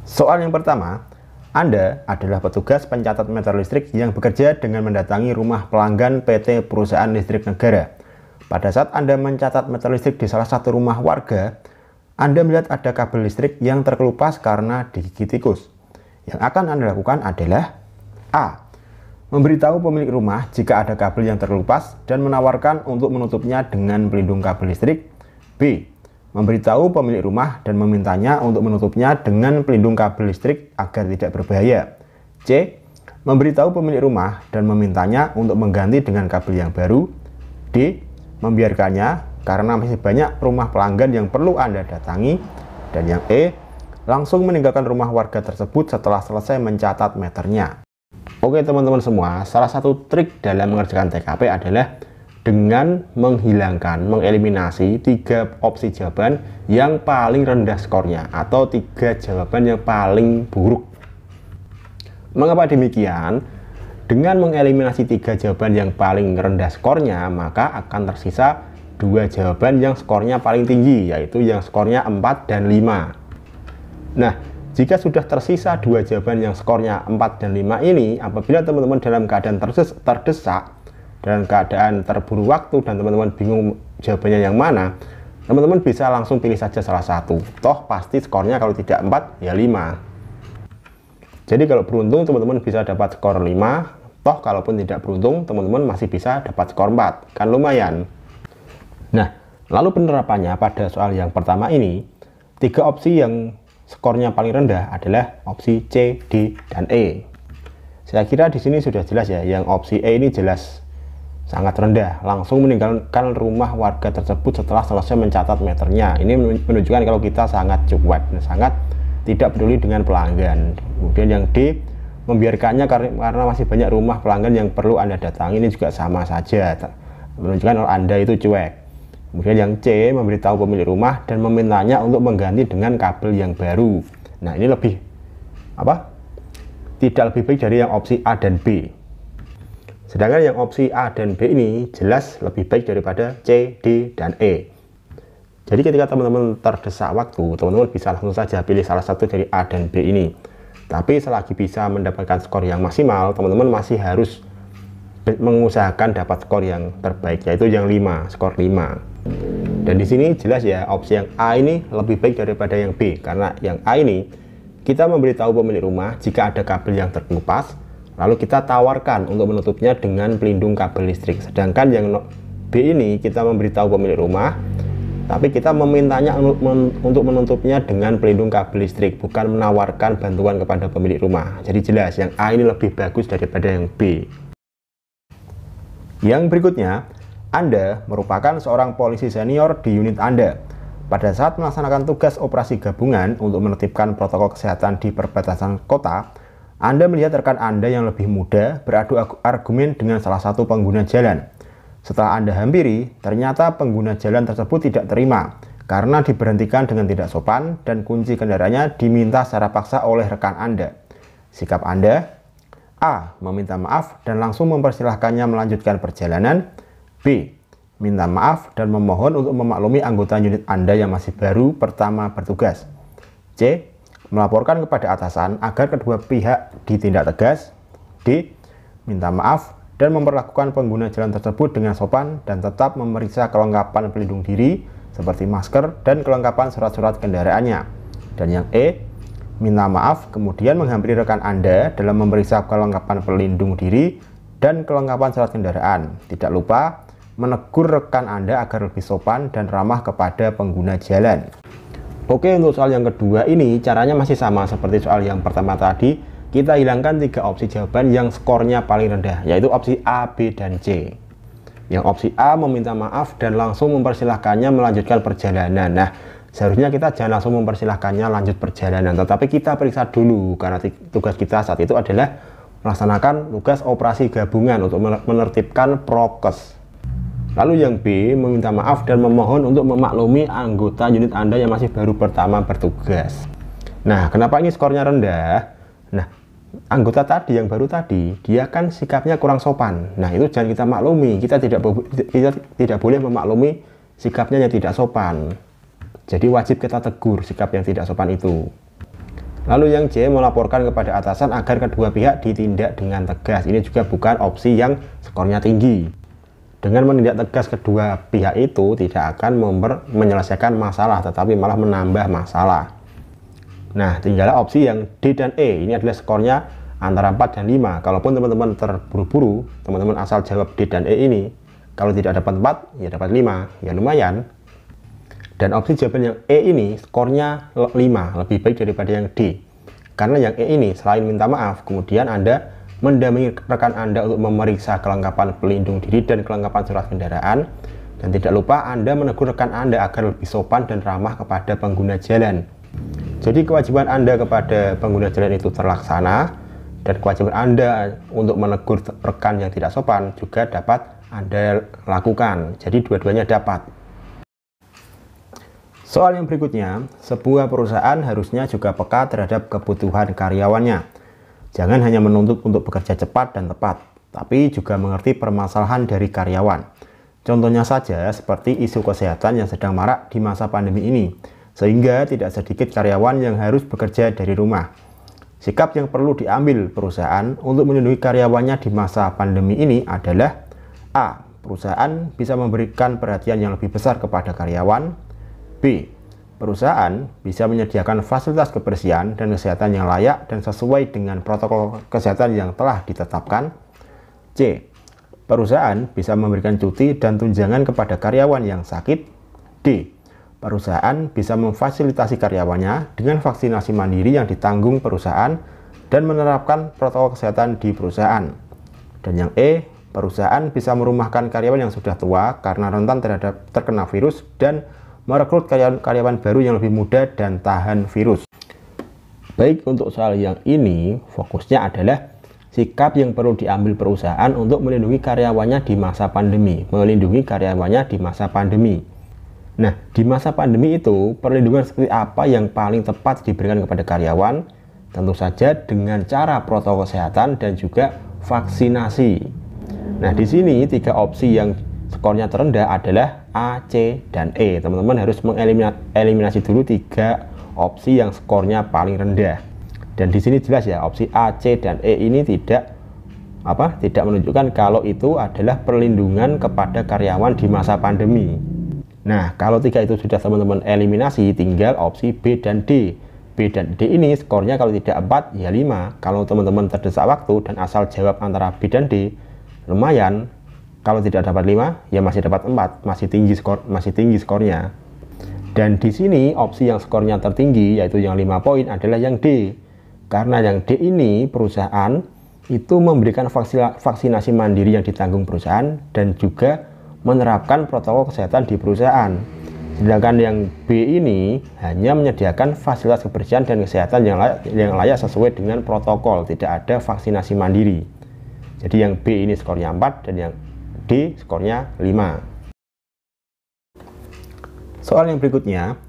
Soal yang pertama, Anda adalah petugas pencatat meter listrik yang bekerja dengan mendatangi rumah pelanggan PT Perusahaan Listrik Negara. Pada saat Anda mencatat meter listrik di salah satu rumah warga, Anda melihat ada kabel listrik yang terkelupas karena digigit tikus. Yang akan Anda lakukan adalah A. Memberitahu pemilik rumah jika ada kabel yang terkelupas dan menawarkan untuk menutupnya dengan pelindung kabel listrik. B. Memberitahu pemilik rumah dan memintanya untuk menutupnya dengan pelindung kabel listrik agar tidak berbahaya. C. Memberitahu pemilik rumah dan memintanya untuk mengganti dengan kabel yang baru. D. Membiarkannya karena masih banyak rumah pelanggan yang perlu Anda datangi. Dan yang E. Langsung meninggalkan rumah warga tersebut setelah selesai mencatat meternya. Oke teman-teman semua, salah satu trik dalam mengerjakan TKP adalah dengan mengeliminasi 3 opsi jawaban yang paling rendah skornya atau 3 jawaban yang paling buruk. Mengapa demikian? Dengan mengeliminasi 3 jawaban yang paling rendah skornya, maka akan tersisa 2 jawaban yang skornya paling tinggi, yaitu yang skornya 4 dan 5. Nah, jika sudah tersisa 2 jawaban yang skornya 4 dan 5 ini, apabila teman-teman dalam keadaan terdesak, dalam keadaan terburu waktu, dan teman-teman bingung jawabannya yang mana, teman-teman bisa langsung pilih saja salah satu. Toh pasti skornya kalau tidak 4, ya 5. Jadi kalau beruntung teman-teman bisa dapat skor 5, toh kalaupun tidak beruntung teman-teman masih bisa dapat skor 4. Kan lumayan. Nah, lalu penerapannya pada soal yang pertama ini, 3 opsi yang skornya paling rendah adalah opsi C, D, dan E. Saya kira di sini sudah jelas ya, yang opsi E ini jelas sangat rendah, langsung meninggalkan rumah warga tersebut setelah selesai mencatat meternya. Ini menunjukkan kalau kita sangat cuek, sangat tidak peduli dengan pelanggan. Kemudian yang D, membiarkannya karena masih banyak rumah pelanggan yang perlu Anda datangi. Ini juga sama saja, menunjukkan kalau Anda itu cuek. Kemudian yang C, memberitahu pemilik rumah dan memintanya untuk mengganti dengan kabel yang baru. Nah, ini tidak lebih baik dari yang opsi A dan B. Sedangkan yang opsi A dan B ini jelas lebih baik daripada C, D, dan E. Jadi ketika teman-teman terdesak waktu, teman-teman bisa langsung saja pilih salah satu dari A dan B ini. Tapi selagi bisa mendapatkan skor yang maksimal, teman-teman masih harus mengusahakan dapat skor yang terbaik, yaitu yang 5, skor 5. Dan di sini jelas ya, opsi yang A ini lebih baik daripada yang B, karena yang A ini kita memberitahu pemilik rumah jika ada kabel yang terkelupas, lalu kita tawarkan untuk menutupnya dengan pelindung kabel listrik. Sedangkan yang B ini kita memberitahu pemilik rumah, tapi kita memintanya untuk menutupnya dengan pelindung kabel listrik, bukan menawarkan bantuan kepada pemilik rumah. Jadi jelas yang A ini lebih bagus daripada yang B. Yang berikutnya, Anda merupakan seorang polisi senior di unit Anda. Pada saat melaksanakan tugas operasi gabungan untuk menertibkan protokol kesehatan di perbatasan kota, Anda melihat rekan Anda yang lebih muda beradu argumen dengan salah satu pengguna jalan. Setelah Anda hampiri, ternyata pengguna jalan tersebut tidak terima karena diberhentikan dengan tidak sopan dan kunci kendaraannya diminta secara paksa oleh rekan Anda. Sikap Anda: A. Meminta maaf dan langsung mempersilahkannya melanjutkan perjalanan. B. Minta maaf dan memohon untuk memaklumi anggota unit Anda yang masih baru pertama bertugas. C. Melaporkan kepada atasan agar kedua pihak ditindak tegas. D. Minta maaf dan memperlakukan pengguna jalan tersebut dengan sopan dan tetap memeriksa kelengkapan pelindung diri seperti masker dan kelengkapan surat-surat kendaraannya. Dan yang E. Minta maaf kemudian menghampiri rekan Anda dalam memeriksa kelengkapan pelindung diri dan kelengkapan surat kendaraan. Tidak lupa menegur rekan Anda agar lebih sopan dan ramah kepada pengguna jalan. Oke, untuk soal yang kedua ini caranya masih sama seperti soal yang pertama tadi. Kita hilangkan 3 opsi jawaban yang skornya paling rendah, yaitu opsi A, B, dan C. Yang opsi A meminta maaf dan langsung mempersilahkannya melanjutkan perjalanan. Nah, seharusnya kita jangan langsung mempersilahkannya lanjut perjalanan, tetapi kita periksa dulu karena tugas kita saat itu adalah melaksanakan tugas operasi gabungan untuk menertibkan prokes. Lalu yang B meminta maaf dan memohon untuk memaklumi anggota unit Anda yang masih baru pertama bertugas. Nah, kenapa ini skornya rendah? Nah, anggota tadi yang baru tadi, dia kan sikapnya kurang sopan. Nah, itu jangan kita maklumi. Kita tidak boleh memaklumi sikapnya yang tidak sopan. Jadi wajib kita tegur sikap yang tidak sopan itu. Lalu yang C, melaporkan kepada atasan agar kedua pihak ditindak dengan tegas. Ini juga bukan opsi yang skornya tinggi. Dengan menindak tegas kedua pihak itu tidak akan menyelesaikan masalah, tetapi malah menambah masalah. Nah, tinggal opsi yang D dan E. Ini adalah skornya antara 4 dan 5. Kalaupun teman-teman terburu-buru, teman-teman asal jawab D dan E ini, kalau tidak dapat 4, ya dapat 5. Ya lumayan. Dan opsi jawaban yang E ini skornya 5, lebih baik daripada yang D. Karena yang E ini selain minta maaf, kemudian Anda mendampingi rekan Anda untuk memeriksa kelengkapan pelindung diri dan kelengkapan surat kendaraan. Dan tidak lupa Anda menegur rekan Anda agar lebih sopan dan ramah kepada pengguna jalan. Jadi kewajiban Anda kepada pengguna jalan itu terlaksana, dan kewajiban Anda untuk menegur rekan yang tidak sopan juga dapat Anda lakukan. Jadi dua-duanya dapat. Soal yang berikutnya, sebuah perusahaan harusnya juga peka terhadap kebutuhan karyawannya. Jangan hanya menuntut untuk bekerja cepat dan tepat, tapi juga mengerti permasalahan dari karyawan. Contohnya saja seperti isu kesehatan yang sedang marak di masa pandemi ini, sehingga tidak sedikit karyawan yang harus bekerja dari rumah. Sikap yang perlu diambil perusahaan untuk melindungi karyawannya di masa pandemi ini adalah A. Perusahaan bisa memberikan perhatian yang lebih besar kepada karyawan. B. Perusahaan bisa menyediakan fasilitas kebersihan dan kesehatan yang layak dan sesuai dengan protokol kesehatan yang telah ditetapkan. C. Perusahaan bisa memberikan cuti dan tunjangan kepada karyawan yang sakit. D. Perusahaan bisa memfasilitasi karyawannya dengan vaksinasi mandiri yang ditanggung perusahaan dan menerapkan protokol kesehatan di perusahaan. Dan yang E, perusahaan bisa merumahkan karyawan yang sudah tua karena rentan terhadap terkena virus dan merekrut karyawan baru yang lebih muda dan tahan virus. Baik, untuk soal yang ini fokusnya adalah sikap yang perlu diambil perusahaan untuk melindungi karyawannya di masa pandemi. Nah, di masa pandemi itu, perlindungan seperti apa yang paling tepat diberikan kepada karyawan? Tentu saja dengan cara protokol kesehatan dan juga vaksinasi. Nah, di sini 3 opsi yang skornya terendah adalah A, C, dan E. Teman-teman harus mengeliminasi dulu 3 opsi yang skornya paling rendah. Dan di sini jelas ya, opsi A, C, dan E ini tidak menunjukkan kalau itu adalah perlindungan kepada karyawan di masa pandemi. Nah, kalau 3 itu sudah teman-teman eliminasi, tinggal opsi B dan D. B dan D ini skornya kalau tidak 4, ya 5. Kalau teman-teman terdesak waktu dan asal jawab antara B dan D, lumayan. Kalau tidak dapat 5, ya masih dapat 4, masih tinggi skornya. Dan di sini opsi yang skornya tertinggi, yaitu yang 5 poin, adalah yang D. Karena yang D ini perusahaan itu memberikan vaksinasi mandiri yang ditanggung perusahaan dan juga menerapkan protokol kesehatan di perusahaan. Sedangkan yang B ini hanya menyediakan fasilitas kebersihan dan kesehatan yang layak sesuai dengan protokol, tidak ada vaksinasi mandiri. Jadi yang B ini skornya 4 dan yang D skornya 5. Soal yang berikutnya,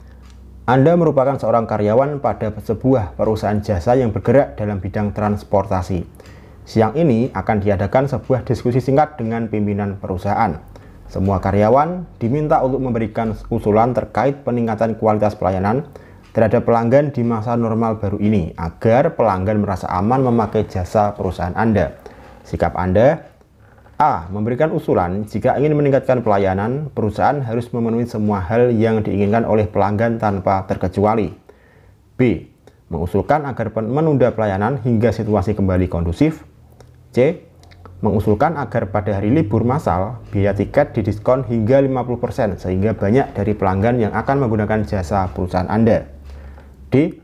Anda merupakan seorang karyawan pada sebuah perusahaan jasa yang bergerak dalam bidang transportasi. Siang ini akan diadakan sebuah diskusi singkat dengan pimpinan perusahaan. Semua karyawan diminta untuk memberikan usulan terkait peningkatan kualitas pelayanan terhadap pelanggan di masa normal baru ini agar pelanggan merasa aman memakai jasa perusahaan Anda. Sikap Anda: A. Memberikan usulan jika ingin meningkatkan pelayanan, perusahaan harus memenuhi semua hal yang diinginkan oleh pelanggan tanpa terkecuali. B. Mengusulkan agar menunda pelayanan hingga situasi kembali kondusif. C. Mengusulkan agar pada hari libur massal, biaya tiket didiskon hingga 50% sehingga banyak dari pelanggan yang akan menggunakan jasa perusahaan Anda. D.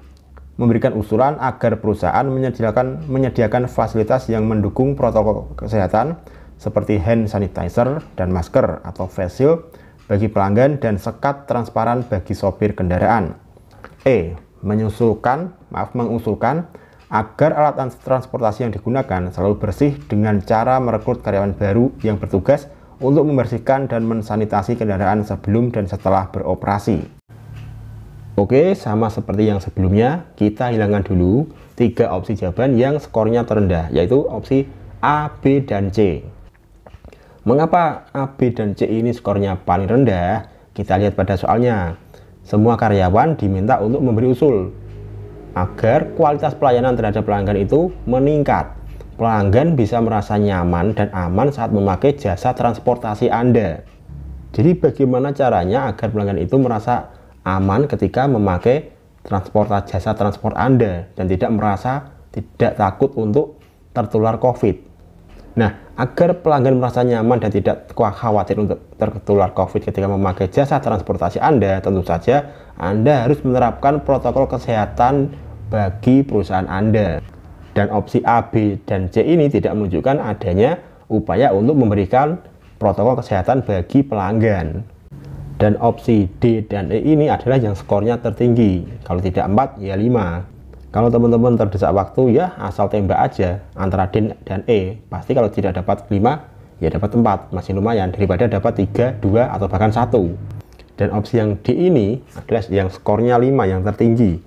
Memberikan usulan agar perusahaan menyediakan fasilitas yang mendukung protokol kesehatan seperti hand sanitizer dan masker atau face shield bagi pelanggan dan sekat transparan bagi sopir kendaraan. E. Mengusulkan agar alat transportasi yang digunakan selalu bersih dengan cara merekrut karyawan baru yang bertugas untuk membersihkan dan mensanitasi kendaraan sebelum dan setelah beroperasi. Oke, sama seperti yang sebelumnya, kita hilangkan dulu 3 opsi jawaban yang skornya terendah, yaitu opsi A, B, dan C. Mengapa A, B, dan C ini skornya paling rendah? Kita lihat pada soalnya. Semua karyawan diminta untuk memberi usul. agar kualitas pelayanan terhadap pelanggan itu meningkat. Pelanggan bisa merasa nyaman dan aman saat memakai jasa transportasi Anda. Jadi bagaimana caranya agar pelanggan itu merasa aman ketika memakai jasa transport Anda dan tidak takut untuk tertular COVID. Nah, agar pelanggan merasa nyaman dan tidak khawatir untuk tertular COVID ketika memakai jasa transportasi Anda, tentu saja Anda harus menerapkan protokol kesehatan bagi perusahaan Anda. Dan opsi A, B, dan C ini tidak menunjukkan adanya upaya untuk memberikan protokol kesehatan bagi pelanggan. Dan opsi D dan E ini adalah yang skornya tertinggi. Kalau tidak 4, ya 5. Kalau teman-teman terdesak waktu, ya asal tembak aja antara D dan E. Pasti kalau tidak dapat 5, ya dapat 4. Masih lumayan daripada dapat 3, 2, atau bahkan 1. Dan opsi yang D ini adalah yang skornya 5, yang tertinggi.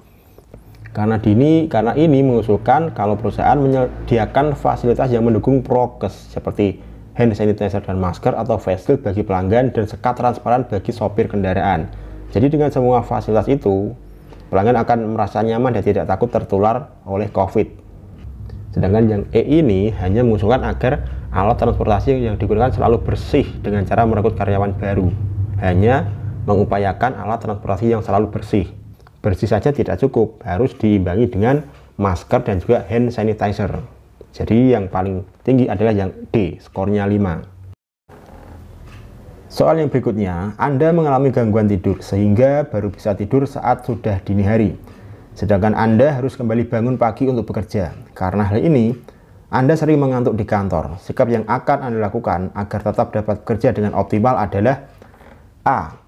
Karena ini mengusulkan kalau perusahaan menyediakan fasilitas yang mendukung prokes seperti hand sanitizer dan masker atau face shield bagi pelanggan dan sekat transparan bagi sopir kendaraan. Jadi dengan semua fasilitas itu, pelanggan akan merasa nyaman dan tidak takut tertular oleh COVID. Sedangkan yang E ini hanya mengusulkan agar alat transportasi yang digunakan selalu bersih dengan cara merekrut karyawan baru. Hanya mengupayakan alat transportasi yang selalu bersih. Bersih saja tidak cukup, harus diimbangi dengan masker dan juga hand sanitizer. Jadi yang paling tinggi adalah yang D, skornya 5. Soal yang berikutnya, Anda mengalami gangguan tidur sehingga baru bisa tidur saat sudah dini hari. Sedangkan Anda harus kembali bangun pagi untuk bekerja. Karena hal ini, Anda sering mengantuk di kantor. Sikap yang akan Anda lakukan agar tetap dapat bekerja dengan optimal adalah A.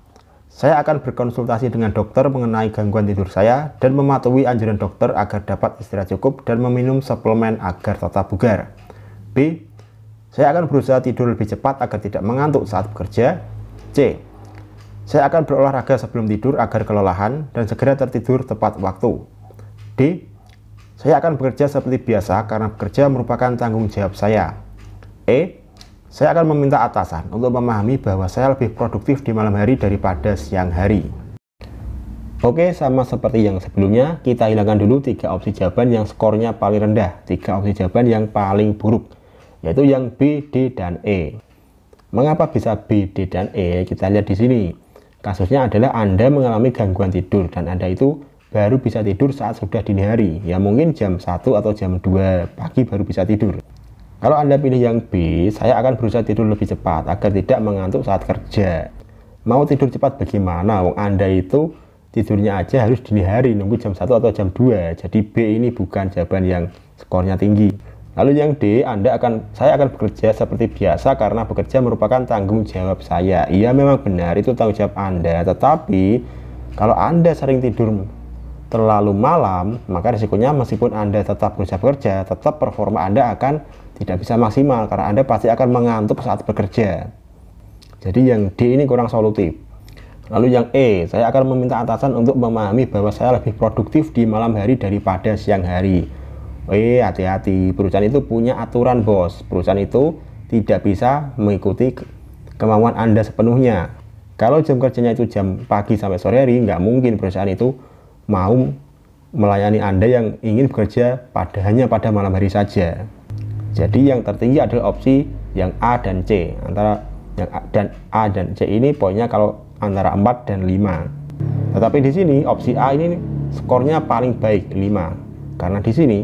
Saya akan berkonsultasi dengan dokter mengenai gangguan tidur saya dan mematuhi anjuran dokter agar dapat istirahat cukup dan meminum suplemen agar tetap bugar. B. Saya akan berusaha tidur lebih cepat agar tidak mengantuk saat bekerja. C. Saya akan berolahraga sebelum tidur agar kelelahan dan segera tertidur tepat waktu. D. Saya akan bekerja seperti biasa karena bekerja merupakan tanggung jawab saya. E. Saya akan meminta atasan untuk memahami bahwa saya lebih produktif di malam hari daripada siang hari. Oke, sama seperti yang sebelumnya, kita hilangkan dulu 3 opsi jawaban yang skornya paling rendah, 3 opsi jawaban yang paling buruk, yaitu yang B, D, dan E. Mengapa bisa B, D, dan E? Kita lihat di sini. Kasusnya adalah Anda mengalami gangguan tidur dan Anda itu baru bisa tidur saat sudah dini hari. Ya mungkin jam 1 atau jam 2 pagi baru bisa tidur. Kalau Anda pilih yang B, saya akan berusaha tidur lebih cepat agar tidak mengantuk saat kerja. Mau tidur cepat bagaimana? Wong Anda itu tidurnya aja harus dini hari, nunggu jam 1 atau jam 2. Jadi B ini bukan jawaban yang skornya tinggi. Lalu yang D, saya akan bekerja seperti biasa karena bekerja merupakan tanggung jawab saya. Iya memang benar, itu tanggung jawab Anda. Tetapi kalau Anda sering tidur terlalu malam, maka risikonya meskipun Anda tetap berusaha bekerja, tetap performa Anda akan tidak bisa maksimal karena Anda pasti akan mengantuk saat bekerja. Jadi yang D ini kurang solutif. Lalu yang E, saya akan meminta atasan untuk memahami bahwa saya lebih produktif di malam hari daripada siang hari. Hati-hati, perusahaan itu punya aturan bos. Perusahaan itu tidak bisa mengikuti kemauan Anda sepenuhnya. Kalau jam kerjanya itu jam pagi sampai sore hari, nggak mungkin perusahaan itu mau melayani Anda yang ingin bekerja hanya pada malam hari saja. Jadi yang tertinggi adalah opsi yang A dan C. Antara yang A dan C ini poinnya kalau antara 4 dan 5. Tetapi di sini opsi A ini skornya paling baik 5. Karena di sini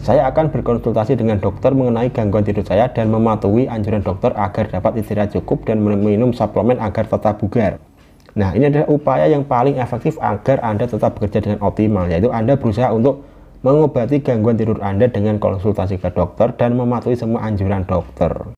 saya akan berkonsultasi dengan dokter mengenai gangguan tidur saya dan mematuhi anjuran dokter agar dapat istirahat cukup dan meminum suplemen agar tetap bugar. Nah, ini adalah upaya yang paling efektif agar Anda tetap bekerja dengan optimal, yaitu Anda berusaha untuk mengobati gangguan tidur Anda dengan konsultasi ke dokter dan mematuhi semua anjuran dokter.